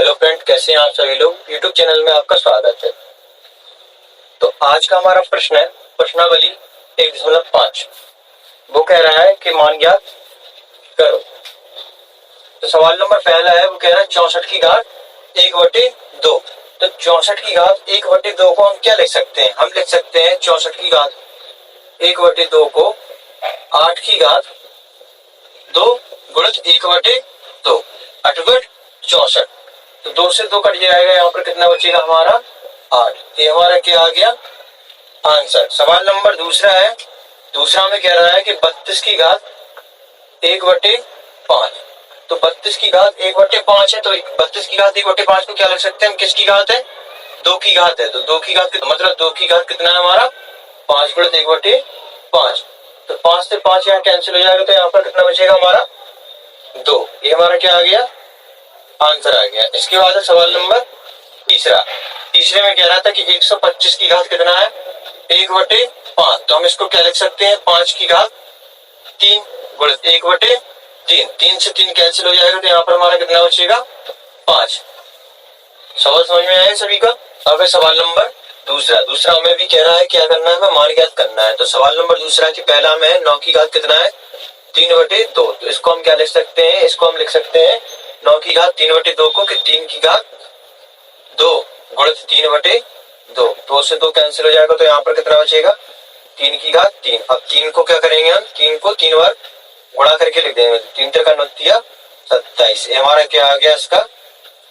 Hello friend, कैसे हैं आप सभी लोग। यूट्यूब चैनल में आपका स्वागत है। तो आज का हमारा प्रश्न है प्रश्नावली 1.5। वो कह रहा है कि मान ज्ञात करो। तो सवाल नंबर पहला है, वो कह रहा है 64 की घात 1/2। तो 64 की घात 1/2 को हम क्या लिख सकते हैं? हम लिख सकते हैं 64 की घात 1/2 को 8 की घात 2 गुणित 1/2 8 64। तो 2 से 2 कट जाएगा, यहाँ पर कितना बचेगा हमारा 8। ये हमारा क्या आ गया आंसर। सवाल नंबर दूसरा है, दूसरा में कह रहा है कि 32 की घात 1/5। तो 32 की घात 1/5 है, तो 32 की घात 1/5 को क्या लिख सकते हैं हम? किसकी घात है? 2 की घात है। तो 2 की घात मतलब 2 की घात कितना है हमारा 5 गुणित 1/5। तो 5 से 5 यहाँ कैंसिल हो जाएगा, तो यहाँ पर कितना बचेगा हमारा 2। ये हमारा क्या आ गया आंसर आ गया। इसके बाद है सवाल नंबर तीसरा। तीसरे में कह रहा था कि 125 की घात कितना है 1/5। तो हम इसको क्या लिख सकते हैं 5 की घात 3 गुणित 1/3। 3 से 3 कैंसिल हो जाएगा, तो यहाँ पर हमारा कितना बचेगा 5। सवाल समझ में आया सभी का। अब है सवाल नंबर दूसरा हमें भी कह रहा है क्या करना है, हमें मान ज्ञात करना है। तो सवाल नंबर दूसरा की पहला में 9 की घात कितना है 3/2। तो इसको हम क्या लिख सकते हैं? इसको हम लिख सकते हैं 9 की घात 3/2 को कि 3 की घात 2 गुणित 3/2। 2 से 2 कैंसिल हो जाएगा, तो यहाँ पर कितना बचेगा 3 की घात 3। अब 3 को क्या करेंगे हम? 3 को 3 बार गुणा करके लिख देंगे। 3 का 27। ये हमारा क्या आ गया इसका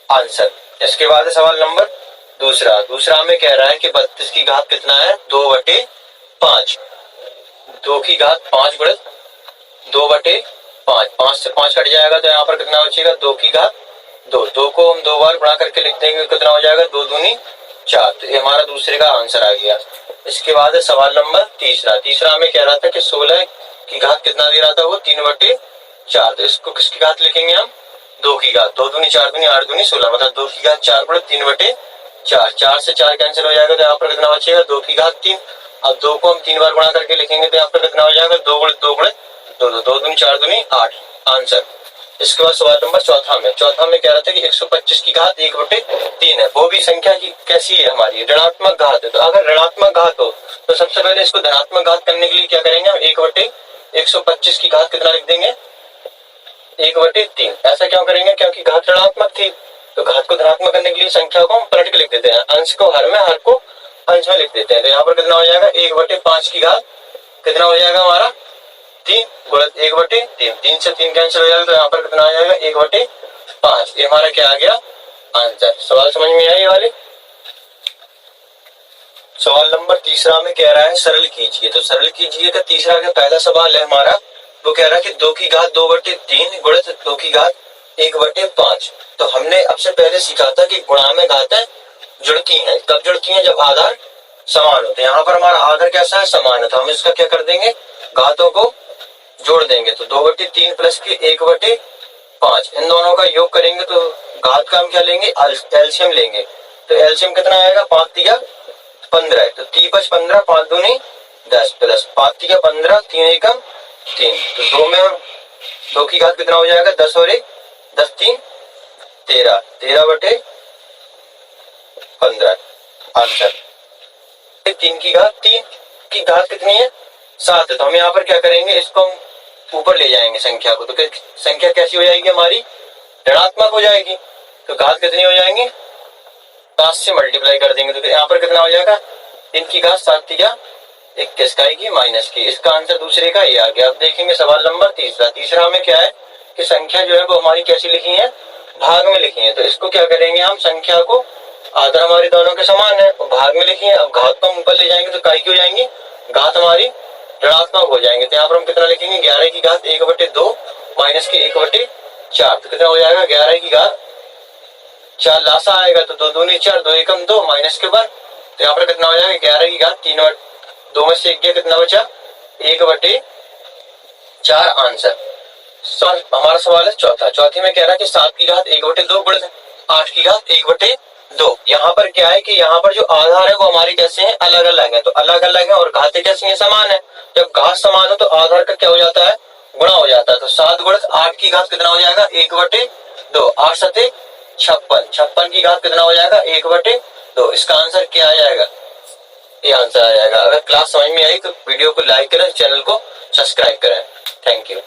आंसर। इसके बाद है सवाल नंबर दूसरा हमें कह रहा है कि 32 की घात कितना है 2/5। 2 की घात 5 गुणित 2/5। 5 से 5 कट जाएगा, तो यहाँ पर कितना बचेगा 2 की घात 2। 2 को हम 2 बार गुणा करके लिख देंगे, कितना हो जाएगा 2 दूनी 4। तो ये हमारा दूसरे का आंसर आ गया। इसके बाद है सवाल नंबर तीसरा हमें कह रहा था कि 16 की घात कितना दे रहा था वो 3/4। तो इसको किसकी घात लिखेंगे हम? 2 की घात। 2 दूनी 4 दूनी 8 दूनी 16, मतलब 2 की घात 4 गुणित 3/4। 4 से 4 कैंसिल हो जाएगा, तो यहाँ पर कितना बचेगा 2 की घात 3। अब 2 को हम 3 बार गुणा करके लिखेंगे, तो यहाँ पर कितना हो जाएगा 2 गुणित 2 गुणित 2 दूनी 4 दूनी 8 आंसर। इसके बाद सवाल नंबर चौथा में कह रहा था कि 125 की घात 1/3 है। वो भी संख्या की कैसी है हमारी ऋणात्मक घात है। तो अगर ऋणात्मक घात हो तो सबसे पहले इसको धनात्मक घात करने के लिए क्या करेंगे हम 1/125 की घात कितना लिख देंगे 1/3। ऐसा क्यों करेंगे? क्योंकि घात ऋणात्मक थी, तो घात को धनात्मक करने के लिए संख्या को हम पलट के लिख देते हैं। अंश को हर में, हर को अंश में लिख देते हैं। तो यहाँ पर कितना हो जाएगा 1/5 की घात कितना हो जाएगा हमारा 3 गुणित 1/3। 3 से 3 कैंसिल हो जाएगा, तो यहाँ पर कितना आ जाएगा 1/5। ये हमारा क्या आ गया आंसर। सवाल समझ में आई वाले। सवाल नंबर तीसरा में कह रहा है सरल कीजिए। तो सरल कीजिए का तीसरा का पहला सवाल है हमारा, वो कह रहा है कि 2 की घात 2/3 गुणित 2 की घात 1/5। तो हमने अब से पहले सीखा था कि गुणा में घातें जुड़ती हैं। कब जुड़ती हैं? जब आधार समान होते हैं। यहाँ पर हमारा आधार कैसा है समान है, तो हम इसका क्या कर देंगे घातों को जोड़ देंगे। तो 2/3 प्लस के 1/5 इन दोनों का योग करेंगे, तो घात का हम क्या लेंगे एलसीएम लेंगे। तो एलसीएम कितना आएगा 5 तिया 15 है। तो 3 + 15 5 दूनी 10 प्लस 5 तिया 15 3 एकम 3। तो 2 में 2 की घात कितना हो जाएगा 10 और 1 10 3 13 13/15 आंसर। 3 की घात 3 की घात कितनी है 7 है। तो हम यहाँ पर क्या करेंगे इसको हम ऊपर ले जाएंगे संख्या को। तो संख्या कैसी हो जाएगी हमारी ऋणात्मक हो जाएगी। तो घात कितनी हो जाएंगी 7 से मल्टीप्लाई कर देंगे, तो यहाँ पर कितना हो जाएगा 3 की घात 7 तिया 21 का आएगी माइनस की। इसका आंसर दूसरे का ये आ गया। अब देखेंगे सवाल नंबर तीसरा में क्या है कि संख्या जो है वो हमारी कैसी लिखी है भाग में लिखी है। तो इसको क्या करेंगे हम संख्या को आधार हमारे दोनों के समान है, भाग में लिखी है। अब घात को हम ऊपर ले जाएंगे तो काय की हो जाएंगी घात हमारी ऋणात्मक हो जाएंगे। तो यहाँ पर हम कितना लिखेंगे 11 की घात 1/2 माइनस के 1/4। तो कितना हो जाएगा 11 की घात 4 लासा आएगा, तो 2 दूनी 4 2 एकम 2 माइनस के बाद। तो यहाँ पर कितना हो जाएगा 11 की घात 3/2 में से 1 गया कितना बचा 1/4 आंसर। हमारा सवाल है चौथी में कह रहा है कि 7 की घात 1/2 गुणित 8 की घात 1/2। यहाँ पर क्या है कि यहाँ पर जो आधार है वो हमारे कैसे हैं अलग अलग है। तो अलग अलग है और घातें कैसी हैं समान है। जब घात समान हो तो आधार का क्या हो जाता है गुणा हो जाता है। तो 7 गुणित 8 की घात कितना हो जाएगा 1/2 8 7 56। 56 की घात कितना हो जाएगा 1/2। इसका आंसर क्या आ जाएगा, ये आंसर आ जाएगा। अगर क्लास समझ में आई तो वीडियो को लाइक करें, चैनल को सब्सक्राइब करें। Thank you.